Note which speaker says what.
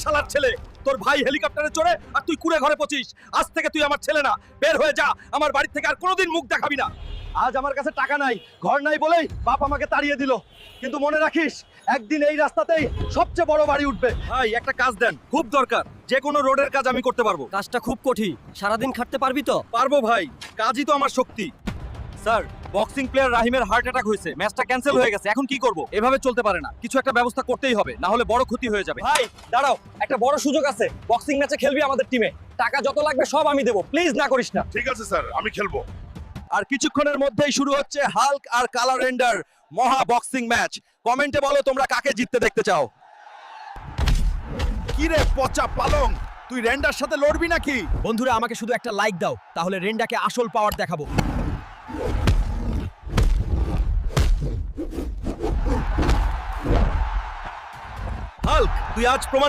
Speaker 1: শালার ছেলে, তোর ভাই হেলিকপ্টারে চড়ে আর তুই কুড়ে ঘরে পচিস। আজ থেকে তুই আমার ছেলে না, বের হয়ে যা। আমার বাড়ি থেকে আর কোনোদিন মুখ দেখাবি না। আজ আমার কাছে টাকা নাই, ঘর নাই বলেই বাপ আমাকে তাড়িয়ে দিল, কিন্তু মনে রাখিস একদিন এই রাস্তাতেই সবচেয়ে বড় বাড়ি উঠবে। ভাই একটা কাজ দেন, খুব দরকার। যে কোনো রোডের কাজ আমি করতে পারবো।
Speaker 2: কাজটা খুব কঠিন, সারাদিন খাটতে পারবি তো?
Speaker 1: পারবো ভাই, কাজই তো আমার শক্তি। স্যার, বক্সিং প্লেয়ার রাহিমের হার্ট অ্যাটাক হয়েছে, ম্যাচটা ক্যান্সেল হয়ে গেছে। এখন কি করব? এভাবে চলতে পারে না, কিছু একটা ব্যবস্থা করতেই হবে, না হলে বড় ক্ষতি হয়ে যাবে। ভাই দাঁড়াও, একটা বড় সুযোগ আছে। বক্সিং ম্যাচে খেলবি আমাদের টিমে, টাকা যত লাগবে সব আমি দেবো, প্লিজ না করিস না।
Speaker 3: ঠিক আছে স্যার, আমি খেলবো।
Speaker 1: আর কিছুক্ষণের মধ্যেই শুরু হচ্ছে হাল্ক আর কালা রেন্ডার মহা বক্সিং ম্যাচ। কমেন্টে বলো তোমরা কাকে জিততে দেখতে চাও।
Speaker 3: কি রে পচা পালং, তুই রেন্ডার সাথে লড়বি নাকি?
Speaker 2: বন্ধুরা আমাকে শুধু একটা লাইক দাও, তাহলে রেন্ডাকে আসল পাওয়ার দেখাবো।
Speaker 1: হাল্ক, তুই আজ প্রমাণ